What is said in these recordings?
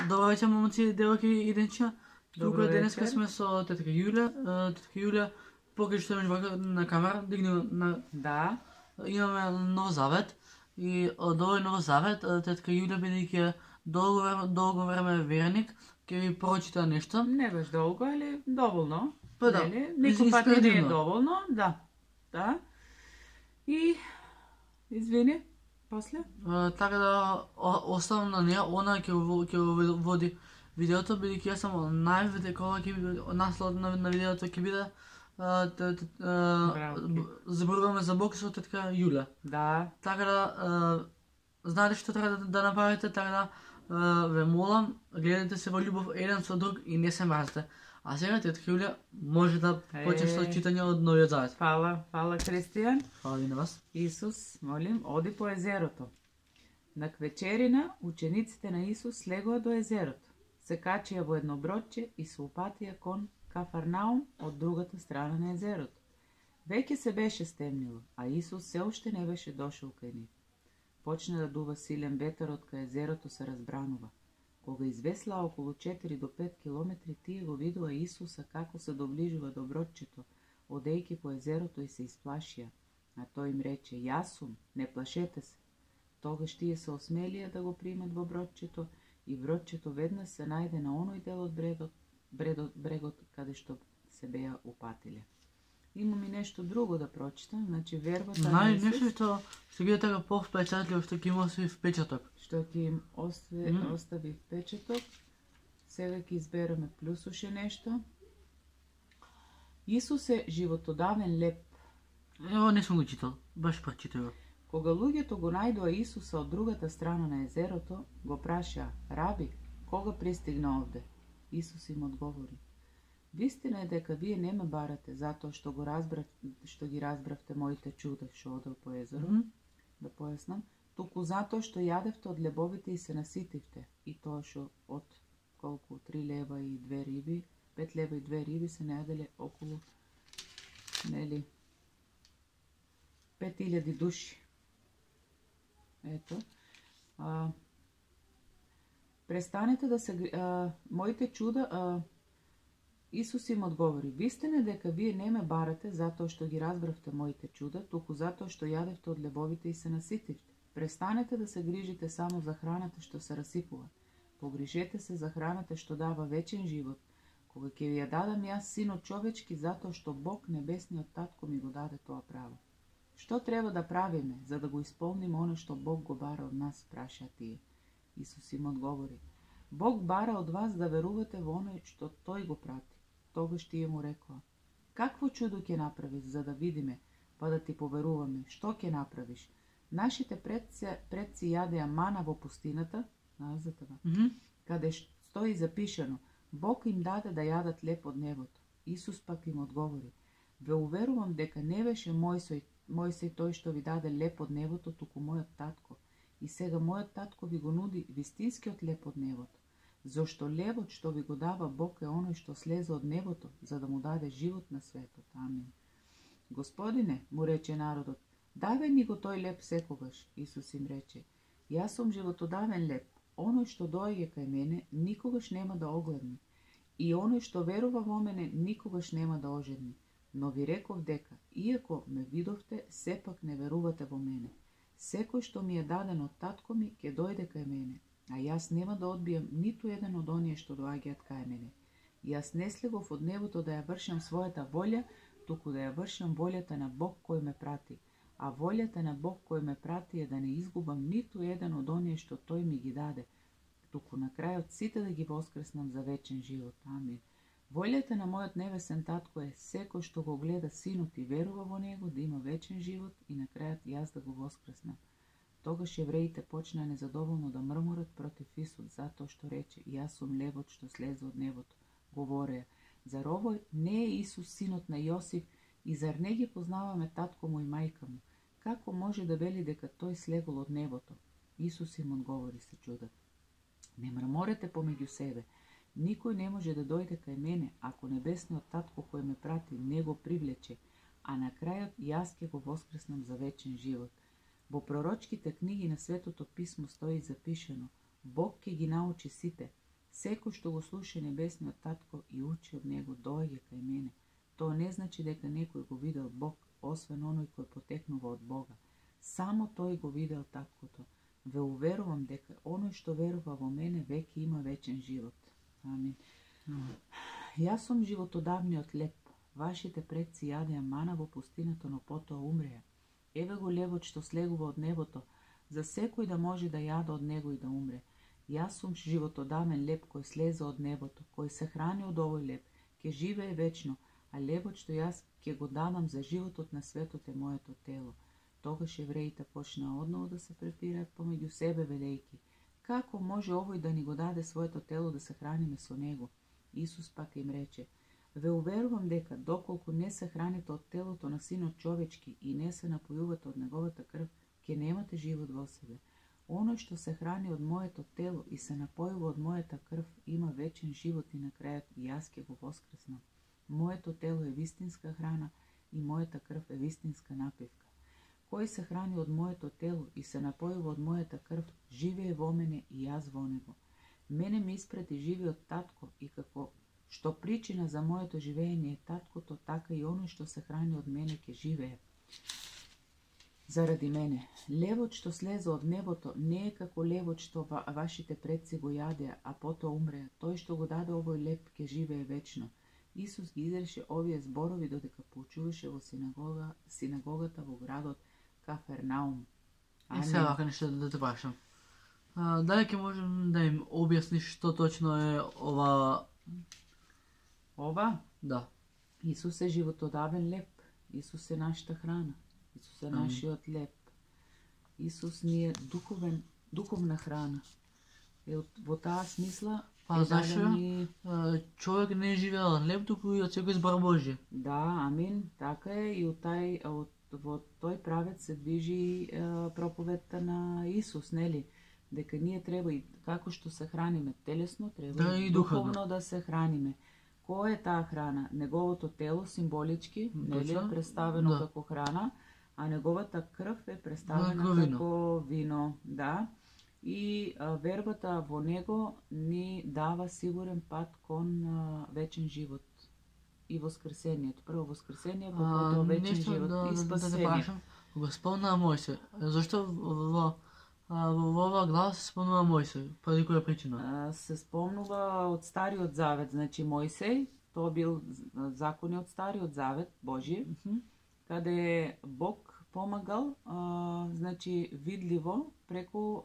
Добро вечер, момци, девојки и денчиња. Добро Тука денеска вечер. сме со тетка Јулија. Тетка Јулија, покажи што имаш вака на камера, дигни на... Да, Имаме нов завет и од овој нов завет тетка Јулија, бидејќи е долго време верник, ќе ви прочита нешто. не баш долго, али доволно. Па да, Нели? Некој пат и не е инспиративно. доволно, да. Да. И извини, после? Така да оставам на неа, она ќе води видеото, бидејќи јас сам најав дека ова ќе биде наслов на видеото ќе биде зборуваме за Бог со тетка Јуля. Да. Така да знаете што треба да направите, така да ве молам, гледате се во љубов еден со друг и не се мразите. А сега тетка Јуля може да почне со читање од Новиот Завет. Фала, Христијан. Фала и на вас. Исус, молим, оди по езерото. На квечерина учениците на Исус слегоа до езерото. Се качија во едно бродче и се упатија кон Кафарнаум од другата страна на езерото. Веќе се беше стемнило, а Исус се уште не беше дошол кај нив. Почна да дува силен ветер од кај езерото се разбранува. Кога извеслаа околу 4 до 5 километри, тие го видува Исуса како се доближува до бродчето, одејќи по езерото и се исплашија. А тој им рече: јас сум, не плашете се. Тогаш тие се осмелија да го примат во бродчето и бродчето веднаш се најде на оној дел од брегот каде што се беа упатиле. Имам и нешто друго да прочитам, значи вербата на Исус, Нешто што ги е така повпечатливо, што ќе има си впечаток. што ќе им остави впечаток. Сега ќе избереме плюс уште нешто. Исус е животодавен леп. Ево не сум го читал, баш прочитав го. Кога луѓето го најдоа Исуса од другата страна на езерото, го прашаа: Раби, кога пристигна овде? Исус им одговори: вистина е дека вие не ме барате затоа што ги разбравте моите чуда што одел по езеро, да појаснам, туку затоа што јадевте од лебовите и се наситивте, и тоа што од колку 3 лева и 2 риби, 5 лева и 2 риби се најаделе околу, нели, 5000 души. Ето. Престанете да се... моите чуда... Исус им одговори: вистина дека вие не ме барате затоа што ги разбравте моите чуда, туку затоа што јадевте од лебовите и се наситивте. Престанете да се грижите само за храната што се расипува. Погрижете се за храната што дава вечен живот, кога ќе ви ја дадам јас, синот човечки, затоа што Бог, небесниот татко, ми го даде тоа право. Што треба да правиме за да го исполниме оно што Бог го бара од нас, праша тие. Исус им одговори: Бог бара од вас да верувате во оној што тој го прати. Тогаш тие му рекоа: какво чудо ќе направиш за да видиме, па да ти поверуваме? Што ќе направиш? Нашите предци јадеа мана во пустината, каде стои запишано: Бог им даде да јадат леп од небото. Исус пак им одговори: ве уверувам дека не беше Мојсей тој што ви даде леп од небото, туку мојот татко. И сега мојот татко ви го нуди вистинскиот леп од небото. Зошто левот што ви го дава Бог е оној што слезе од небото, за да му даде живот на светот. Амин. Господине, му рече народот, дај ни го тој леп секогаш. Исус им рече: јас сум животодавен леп. Оној што доаѓа кај мене никогаш нема да огледне, и оној што верува во мене никогаш нема да ожедни. Но ви реков дека, иако ме видовте, сепак не верувате во мене. Секој што ми е даден од татко ми ќе дојде кај мене, а јас нема да одбијам ниту еден од оние што доаѓаат кај мене. Јас не слегов од небото да ја вршам својата волја, туку да ја вршам волјата на Бог кој ме прати. А волјата на Бог кој ме прати е да не изгубам ниту еден од оние што тој ми ги даде, туку на крајот сите да ги воскреснам за вечен живот. Амин. Волјата на мојот небесен татко е секој што го гледа синот и верува во него да има вечен живот и на крајот јас да го воскреснам. Тогаш евреите почнаа незадоволно да мрморат против Исус, затоа што рече: јас сум левот што слезе од небото. Говореа: зар овој не е Исус синот на Јосиф и зар не ги познаваме татко му и мајка му? Како може да вели дека тој слегол од небото? Исус им одговори, се чудат: не мрморете помеѓу себе. Никој не може да дојде кај мене ако небесниот татко кој ме прати не го привлече, а на крајот јас ќе го воскреснам за вечен живот. Во пророчките книги на Светото писмо стои запишено: Бог ќе ги научи сите. Секој што го слуша небесниот татко и учи од него, доаѓа кај мене. Тоа не значи дека некој го видел Бог, освен оној кој потекнува од Бога. Само тој го видел таткото. Ве уверувам дека оној што верува во мене веќе има вечен живот. Амин. Јас сум животодавниот леп. Вашите предци јадеа мана во пустината, но потоа умреа. Еве го левот што слегува од небото, за секој да може да јаде од него и да умре. Јас сум животодавен леп кој слезе од небото, кој се храни од овој леп, ќе живее вечно, а лепот што јас ќе го дадам за животот на светот е моето тело. Тогаш евреите почнаа одново да се препираат помеѓу себе, велејки: како може овој да ни го даде своето тело да се храниме со него? Исус пак им рече: ве уверувам дека доколку не се храните од телото на Синот човечки и не се напојувате од неговата крв, ќе немате живот во себе. Оној што се храни од моето тело и се напојува од мојата крв има вечен живот и на крајот и јас ќе го воскреснам. Моето тело е вистинска храна и мојата крв е вистинска напивка. Кој се храни од моето тело и се напојува од мојата крв, живее во мене и јас во него. Мене ми испрати живиот татко и како што причина за моето живење е таткото, така и оној што се храни од мене ќе живее заради мене. Левот што слезе од небото не е како левот што вашите предци го јадеа, а потоа умреа. Тој што го даде овој леп ќе живее вечно. Исус ги изреше овие зборови додека поучуваше во синагогата во градот Кафернаум. И сега вака нешто да те прашам. Дали ќе можем да им објасниш што точно е ова? Ова? Да. Исус е животодавен леп. Исус е нашата храна. Исус е нашиот леп. Исус ни е духовна храна. Во таа смисла знаеш ли, човек не е живеел леп, туку и од секој збор Божи. Да, амин, така е, и во тој правец се движи проповедта на Исус, нели? Дека ние треба и како што се храниме телесно, треба и духовно да се храниме. Која е таа храна? Неговото тело символички, нели, е представено како храна, а неговата крв е представена како вино, да. И вербата во него ни дава сигурен пат кон вечен живот и воскресението. Прво воскресение, потоа вечен живот и спасение. Го спомна Мојсе. Зашто во оваа глава се спомнува Мојсе? Поради која причина? Се спомнува од Стариот Завет, значи Мојсеј, тоа бил закони од Стариот Завет, Божи, каде Бог помагал, значи видливо преку,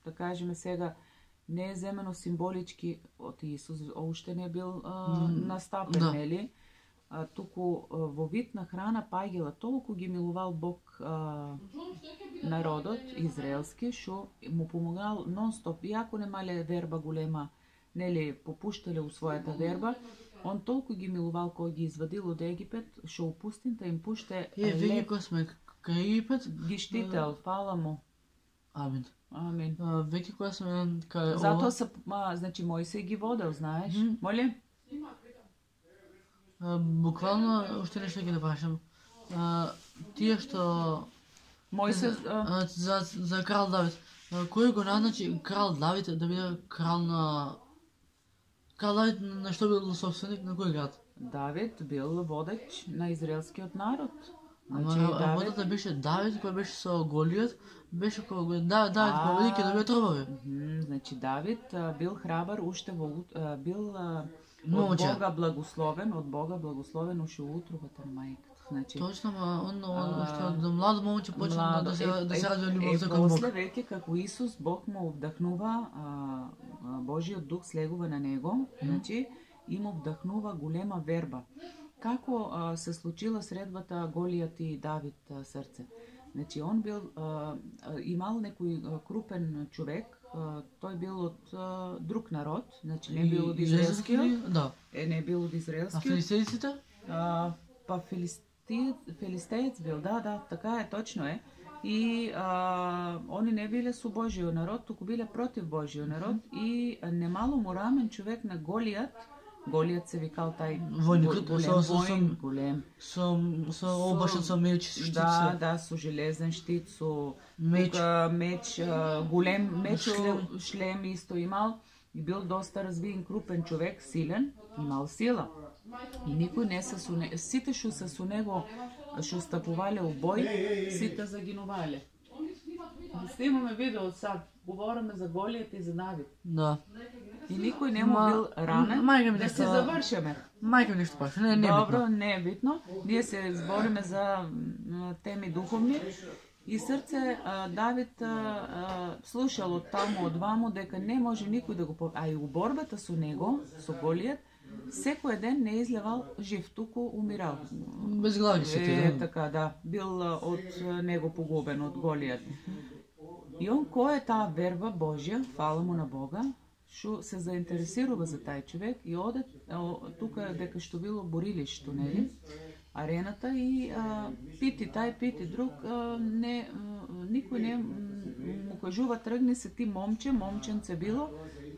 да кажеме сега, не е земено символички од Исус, уште не бил настапен, нели? Туку во вид на храна паѓала, толку ги милувал Бог народот израелски, што му помогал нон-стоп, иако немале верба голема, нели, попуштале у својата верба, он толку ги милувал кој ги извадил од Египет, што у пустинта им пуште веќе кога сме кај Египет ги штител, фала му. Амин. Амин. Веќе кога сме кај Затоа се, значи Мојсеј ги водел, знаеш? Моле? Буквално уште нешто ќе да прашам. Тие што Мојсеј за крал Давид. Кој го назначи крал Давид да биде крал на Давид на што бил собственик на кој град? Давид бил водач на израелскиот народ. Ама водата беше Давид кој беше со Голијат, беше кој Давид победи ќе добие трбави. Значи Давид бил храбар уште бил од Бога благословен уште во утробата на мајката. Значи, точно, он уште од млад момче почна да се развива љубовта кон Бог. После веќе како Исус Бог му вдахнува, Божиот дух слегува на него, значи и му вдахнува голема верба. Како се случила средбата Голијат и Давид срце? Значи он бил имал некој крупен човек, тој бил од друг народ, значи не бил од израелскиот. Да. Не бил од израелскиот. А филистејците? Па филистеец бил, да, така е, точно е. И они не биле со Божиот народ, туку биле против Божиот народ и немало му рамен човек на Голијат Голият се викал taj Войникът, голем воин, голем. Со обашен со меч, щит Да, се. да, со железен щит, со Меч. меч, голем меч, шлем исто имал и бил доста развиен, крупен човек, силен, имал сила. И никој не се со него, сите што се со него, што стапувале у бој, сите загинувале. Снимаме видео сад, говориме за Голијат и за Давид. Да. И никој не му бил ранен, мајка ми да нешто- се завршиме. Мајка ми нешто паша, не е Добро, битно. не е битно. Ние се збориме за теми духовни. И срце Давид слушал од таму, од ваму, дека не може никој да го а и у борбата со него, со Голијат, секој ден не излевал жив, туку умирал. Без глави се ти. Така, да, бил од него погубен, од Голијат. И он, кој е таа верба Божја, фала му на Бога, што се заинтересирува за тај човек и оде тука дека што било борилишто, нели? Арената и пити друг, никој не му кажува тргни се ти момченце било,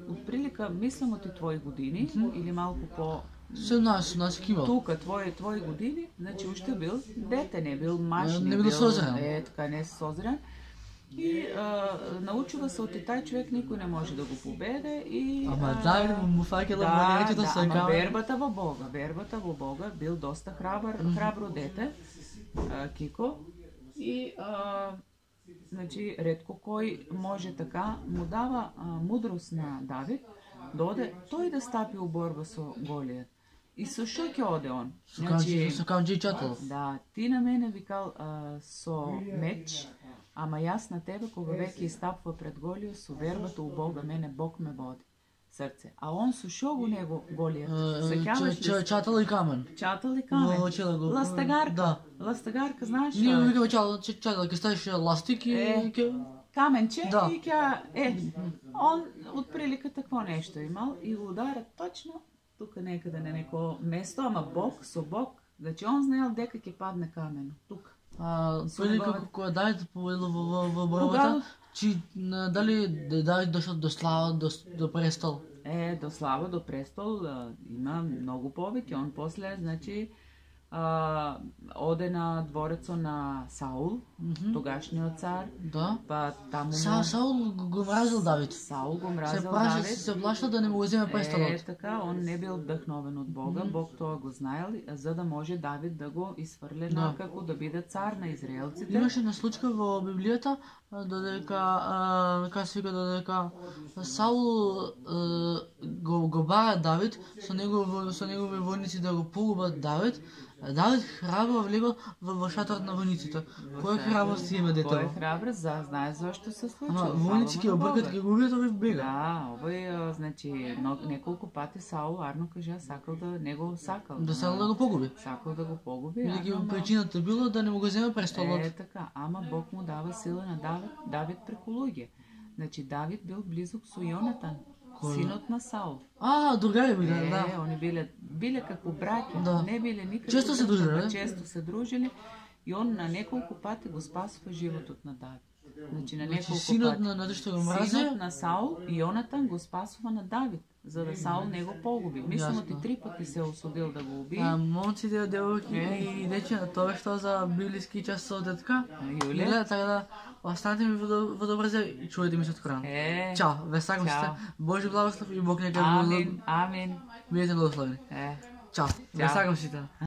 отприлика мислам од твои години или малку по 17 кива. тука твои години, значи уште бил дете, не бил маж, Не бил созрен. Така не созрен. И научува се од тај човек никој не може да го победе и Ама Давид му фаќала манијачето се ама као. вербата во Бога, бил доста храбро дете, Кико, и значи ретко кој може така му дава мудрост на Давид да оде тој да стапи у борба со Голијат. И со што ќе оде он? Со канџи чатал. Да, ти на мене викал со меч, ама јас на тебе кога веќе истапува пред Голијат со вербата у Бога, мене Бог ме води. Срце. А он со шо го него Голијат? Сеќаваш ли се? Чатал и камен. Чатал и камен. Научила го. Ластагарка. Да. Ластагарка, знаеш Ние што е? викаме чатал, ќе ставиш ластик и ќе... Каменче Да. и он отприлика такво нешто имал и го удара точно тука некаде на неко место, ама Бог со Бог, значи он знаел дека ќе падне камено, тука. Преди кога Давид победил во борбата, чи дали Давид дошол до слава, до престол? До слава, до престол има многу повеќе. Он после, значи, оде на дворецо на Саул, тогашниот цар. Да. Па таму Саул го мразил Давид. Саул го мразил Давид. Се плашал да не му го земе престолот. Така, он не бил вдъхновен од Бога, Бог тоа го знаел, за да може Давид да го изфрле накако да биде цар на израелците. Имаше на случка во Библијата додека се вика додека Саул го бара Давид со негови војници да го погубат Давид. Давид храбро влегол во шаторот на војниците. Кој храброст има дете? Кој храброст, знае зашто се случува. Ама војници ќе обркат, ќе го убијат овој бега. Да, овој, значи, неколку пати Саул арно кажа сакал да не го сакал. Да сакал да го погуби. Сакал да го погуби. Бидејќи причината било да не му го земе престолот. Така, ама Бог му дава сила на Давид преку луѓе. Значи Давид бил близок со Јонатан, синот на Саул. Другари биле, да. Они биле како браќа, Да. не биле никако. Често се дружеле, да? Често се дружили и он на неколку пати го спасува животот на Давид. Значи на неколку синот пати. на тоа што го мрази. Синот на Саул, Јонатан, го спасува на Давид, за да Саул не го погуби. Мислам Јасно. и 3 пати се осудил да го убие. Момците, девојки и дечиња, тоа што за библиски час со детка. Јуле. Гледа, така да останете ми во добра зел и чуете ми се од Коран. Чао, ве сакам сте. Божи благослов и Бог нека ви Амин. бидете благословени. Чао, ве Чао. сакам сите.